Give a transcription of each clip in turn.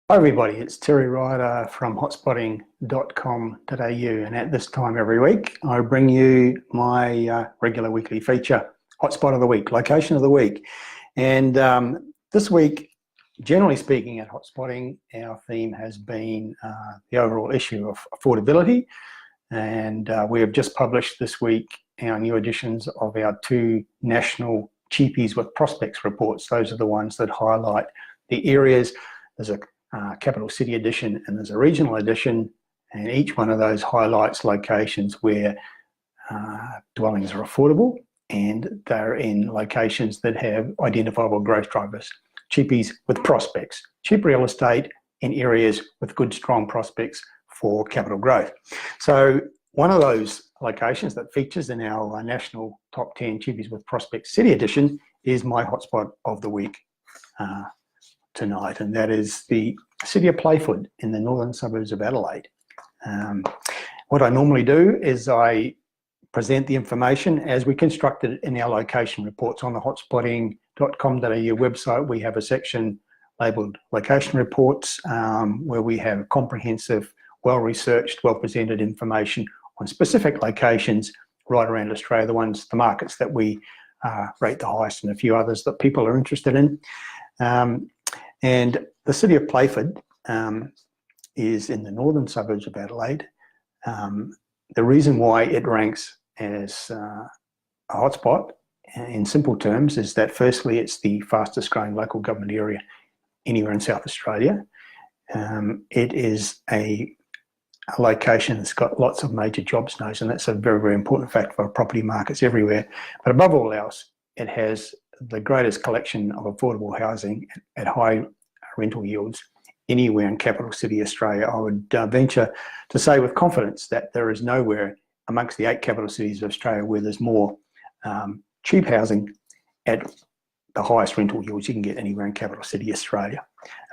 Hi everybody, it's Terry Ryder from hotspotting.com.au, and at this time every week I bring you my regular weekly feature, Hotspot of the Week, Location of the Week. And this week, generally speaking at Hotspotting, our theme has been the overall issue of affordability, and we have just published this week our new editions of our two national cheapies with prospects reports. Those are the ones that highlight the areas. There's a capital city edition and there's a regional edition, and each one of those highlights locations where dwellings are affordable and they're in locations that have identifiable growth drivers. Cheapies with prospects, cheap real estate in areas with good strong prospects for capital growth. So one of those locations that features in our national top 10 cheapies with prospects city edition is my hotspot of the week tonight, and that is the city of Playford in the northern suburbs of Adelaide. What I normally do is I present the information as we constructed it in our location reports. On the hotspotting.com.au website, we have a section labelled location reports where we have comprehensive, well-researched, well-presented information on specific locations right around Australia, the markets that we rate the highest, and a few others that people are interested in. And the city of Playford is in the northern suburbs of Adelaide. The reason why it ranks as a hotspot, in simple terms, is that firstly, it's the fastest growing local government area anywhere in South Australia. It is a location that's got lots of major jobs nodes, and that's a very, very important fact for property markets everywhere. But above all else, it has the greatest collection of affordable housing at high rental yields anywhere in capital city Australia. I would venture to say with confidence that there is nowhere amongst the 8 capital cities of Australia where there's more cheap housing at the highest rental yields you can get anywhere in capital city Australia.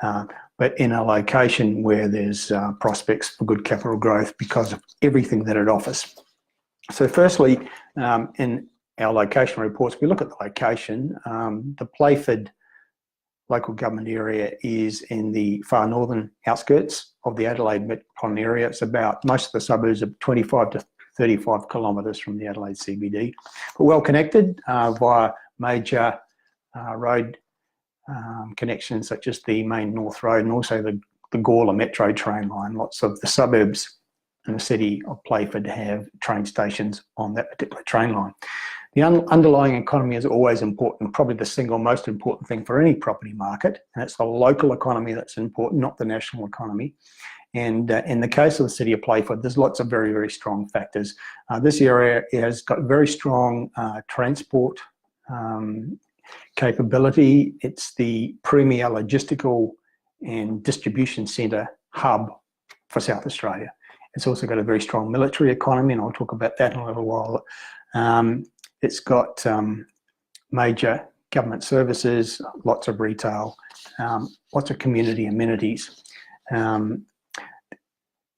But in a location where there's prospects for good capital growth because of everything that it offers. So firstly, in our location reports, we look at the location. The Playford local government area is in the far northern outskirts of the Adelaide metropolitan area. It's about, most of the suburbs are 25 to 35 kilometres from the Adelaide CBD, but well connected via major road connections such as the main North Road and also the Gawler Metro train line. Lots of the suburbs in the city of Playford have train stations on that particular train line. The underlying economy is always important, probably the single most important thing for any property market, and it's the local economy that's important, not the national economy. And in the case of the city of Playford, there's lots of very, very strong factors. This area has got very strong transport capability. It's the premier logistical and distribution centre hub for South Australia. It's also got a very strong military economy, and I'll talk about that in a little while. It's got major government services, lots of retail, lots of community amenities. In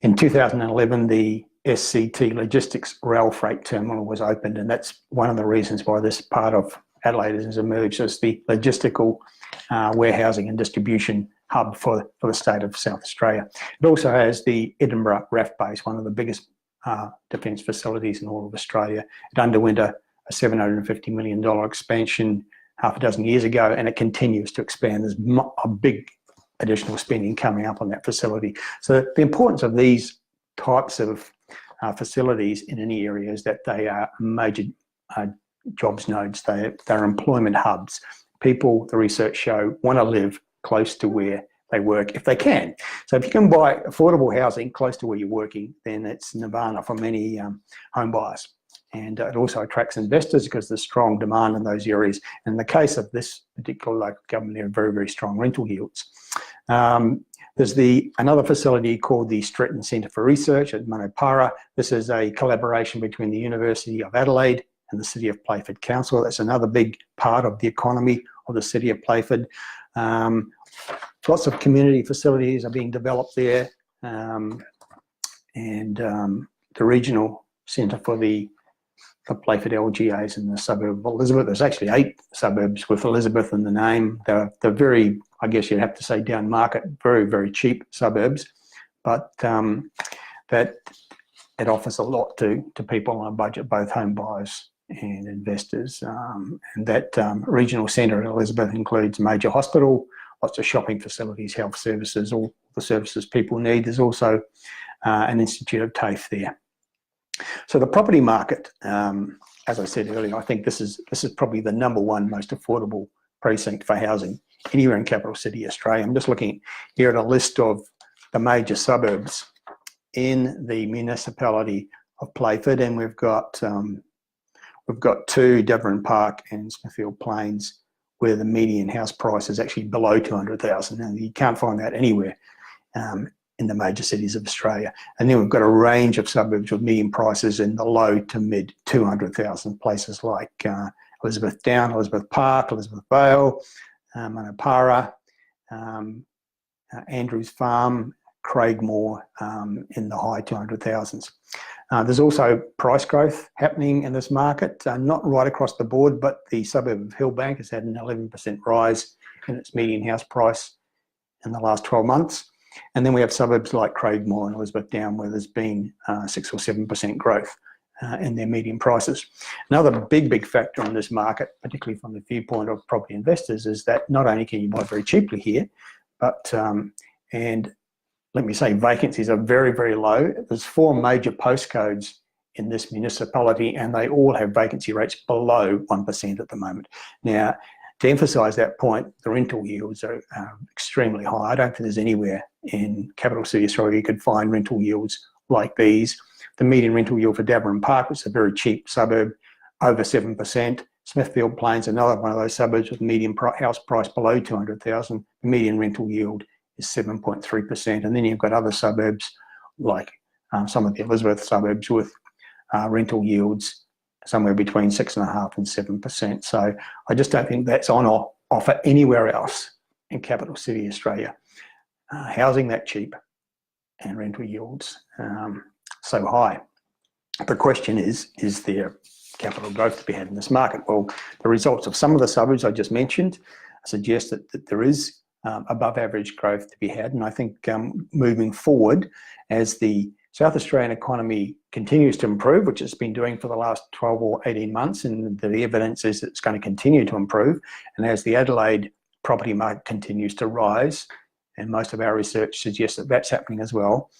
2011, the SCT Logistics Rail Freight Terminal was opened, and that's one of the reasons why this part of Adelaide has emerged as the logistical warehousing and distribution hub for the state of South Australia. It also has the Edinburgh RAF base, one of the biggest defence facilities in all of Australia. It underwent a $750 million expansion half a dozen years ago, and it continues to expand. There's a big additional spending coming up on that facility. So the importance of these types of facilities in any area is that they are major jobs nodes. They're employment hubs. People, the research show, want to live close to where they work if they can. So if you can buy affordable housing close to where you're working, then it's nirvana for many home buyers. And it also attracts investors because there's strong demand in those areas. In the case of this particular local government, there are very, very strong rental yields. There's another facility called the Stretton Centre for Research at Manopara. This is a collaboration between the University of Adelaide and the City of Playford Council. That's another big part of the economy of the City of Playford. Lots of community facilities are being developed there. The regional centre for the Playford LGAs in the suburb of Elizabeth. There's actually 8 suburbs with Elizabeth in the name. They're very, I guess you'd have to say, down market, very, very cheap suburbs, but that it offers a lot to people on a budget, both home buyers and investors. And that regional centre in Elizabeth includes a major hospital, lots of shopping facilities, health services, all the services people need. There's also an Institute of TAFE there. So the property market, as I said earlier, I think this is probably the #1 most affordable precinct for housing anywhere in capital city Australia. I'm just looking here at a list of the major suburbs in the municipality of Playford, and we've got 2, Deveron Park and Smithfield Plains, where the median house price is actually below 200,000, and you can't find that anywhere in the major cities of Australia. And then we've got a range of suburbs with median prices in the low to mid 200,000, places like Elizabeth Down, Elizabeth Park, Elizabeth Vale, Manapara, Andrews Farm, Craigmore, in the high 200,000s. There's also price growth happening in this market, not right across the board, but the suburb of Hillbank has had an 11% rise in its median house price in the last 12 months. And then we have suburbs like Craigmore and Elizabeth Down, where there's been 6 or 7% growth in their median prices. Another big factor in this market, particularly from the viewpoint of property investors, is that not only can you buy very cheaply here, but, and let me say, vacancies are very, very low. There's 4 major postcodes in this municipality, and they all have vacancy rates below 1% at the moment. Now, to emphasise that point, the rental yields are extremely high. I don't think there's anywhere in capital city Australia you could find rental yields like these. The median rental yield for Deveron Park, which is a very cheap suburb, over 7%. Smithfield Plains, another one of those suburbs with median house price below 200,000. The median rental yield is 7.3%. And then you've got other suburbs like some of the Elizabeth suburbs with rental yields somewhere between 6.5% and 7%. So I just don't think that's on offer anywhere else in capital city Australia. Housing that cheap and rental yields so high. The question is there capital growth to be had in this market? Well, the results of some of the suburbs I just mentioned suggest that there is above average growth to be had. And I think moving forward, as the South Australian economy continues to improve, which it's been doing for the last 12 or 18 months, and the evidence is it's going to continue to improve, and as the Adelaide property market continues to rise, and most of our research suggests that that's happening as well,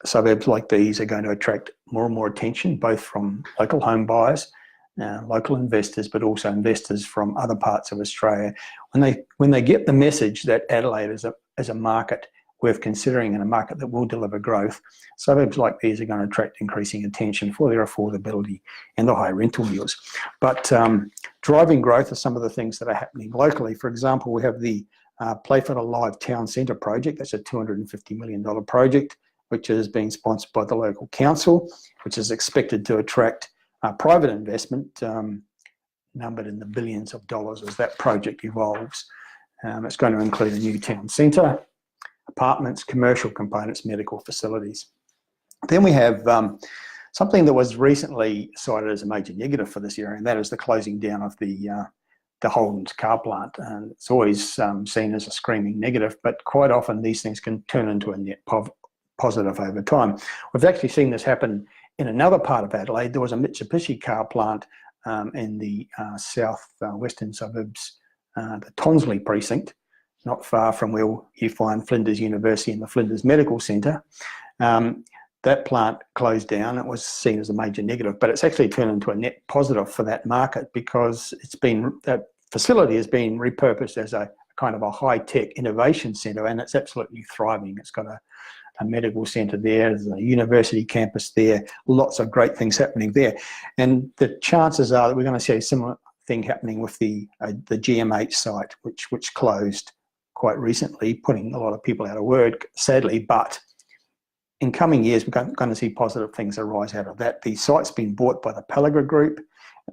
suburbs like these are going to attract more and more attention, both from local home buyers, local investors, but also investors from other parts of Australia. When they get the message that Adelaide is a market worth considering and a market that will deliver growth, suburbs like these are going to attract increasing attention for their affordability and the high rental yields. But driving growth are some of the things that are happening locally. For example, we have the Playford Alive Town Centre project. That's a $250 million project, which is being sponsored by the local council, which is expected to attract private investment numbered in the billions of dollars as that project evolves. It's going to include a new town centre, apartments, commercial components, medical facilities. Then we have something that was recently cited as a major negative for this area, and that is the closing down of the Holden's car plant. And it's always seen as a screaming negative, but quite often these things can turn into a net positive over time. We've actually seen this happen in another part of Adelaide. There was a Mitsubishi car plant in the south-western suburbs, the Tonsley precinct, not far from where you find Flinders University and the Flinders Medical Centre. That plant closed down. It was seen as a major negative, but it's actually turned into a net positive for that market, because that facility has been repurposed as a kind of a high-tech innovation centre, and it's absolutely thriving. It's got a medical centre there, there's a university campus there, lots of great things happening there. And the chances are that we're going to see a similar thing happening with the GMH site, which closed quite recently, putting a lot of people out of work, sadly. But in coming years, we're going to see positive things arise out of that. The site's been bought by the Pellagra Group,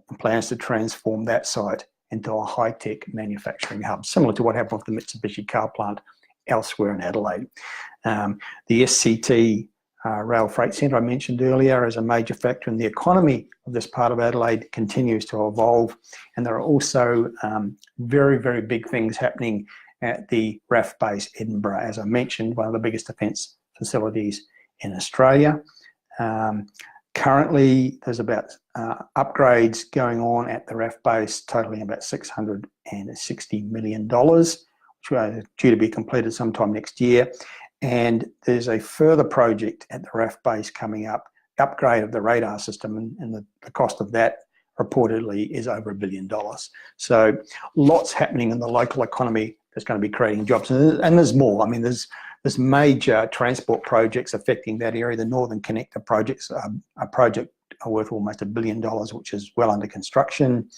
and plans to transform that site into a high-tech manufacturing hub, similar to what happened with the Mitsubishi car plant elsewhere in Adelaide. The SCT rail freight centre I mentioned earlier as a major factor in the economy of this part of Adelaide continues to evolve. And there are also very, very big things happening at the RAF base Edinburgh, as I mentioned, one of the biggest defence facilities in Australia. Currently, there's about upgrades going on at the RAF base totaling about $660 million, which are due to be completed sometime next year. And there's a further project at the RAF base coming up, upgrade of the radar system, and the cost of that reportedly is over $1 billion. So lots happening in the local economy that's going to be creating jobs. And there's more. I mean, there's major transport projects affecting that area. The Northern Connector project's a project worth almost $1 billion, which is well under construction.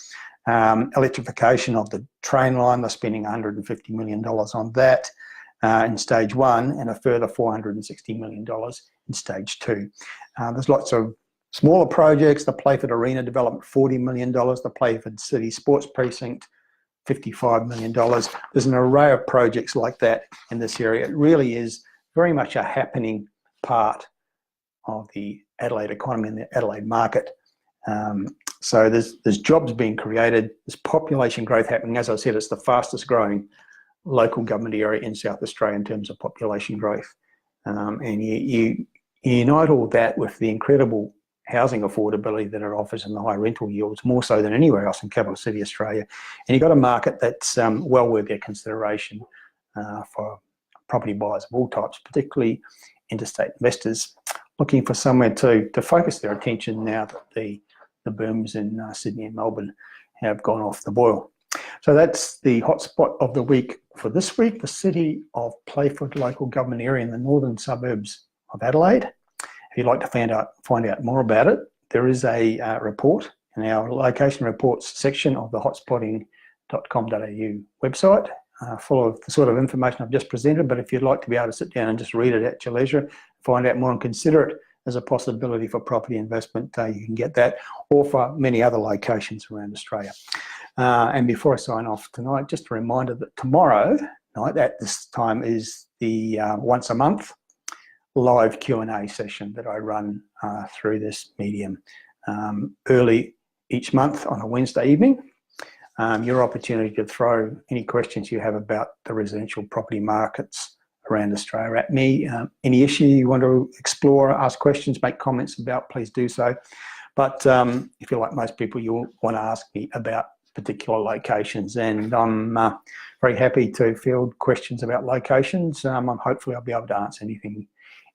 Electrification of the train line, they're spending $150 million on that in stage 1, and a further $460 million in stage 2. There's lots of smaller projects. The Playford Arena development, $40 million. The Playford City Sports Precinct, $55 million. There's an array of projects like that in this area. It really is very much a happening part of the Adelaide economy and the Adelaide market. So there's jobs being created, there's population growth happening. As I said, it's the fastest growing local government area in South Australia in terms of population growth. And you unite all that with the incredible housing affordability that it offers and the high rental yields, more so than anywhere else in capital city Australia. And you've got a market that's well worth their consideration for property buyers of all types, particularly interstate investors looking for somewhere to focus their attention now that the booms in Sydney and Melbourne have gone off the boil. So that's the hotspot of the week for this week, the City of Playford local government area in the northern suburbs of Adelaide. If you'd like to find out more about it, there is a report in our location reports section of the hotspotting.com.au website, full of the sort of information I've just presented. But if you'd like to be able to sit down and just read it at your leisure, find out more and consider it as a possibility for property investment, you can get that, or for many other locations around Australia. And before I sign off tonight, just a reminder that tomorrow night at this time is the once a month live Q&A session that I run through this medium early each month on a Wednesday evening. Your opportunity to throw any questions you have about the residential property markets around Australia at me. Any issue you want to explore, ask questions, make comments about, please do so. But if you're like most people, you'll want to ask me about particular locations, and I'm very happy to field questions about locations. Hopefully I'll be able to answer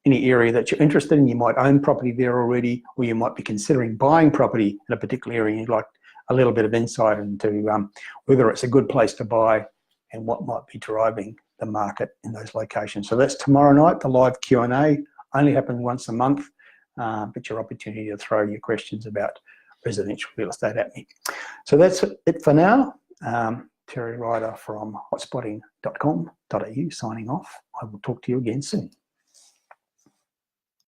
any area that you're interested in. You might own property there already, or you might be considering buying property in a particular area and you'd like a little bit of insight into whether it's a good place to buy and what might be driving the market in those locations. So that's tomorrow night, the live Q&A. Only happens once a month, but your opportunity to throw your questions about residential real estate at me. So that's it for now. Terry Ryder from hotspotting.com.au signing off. I will talk to you again soon.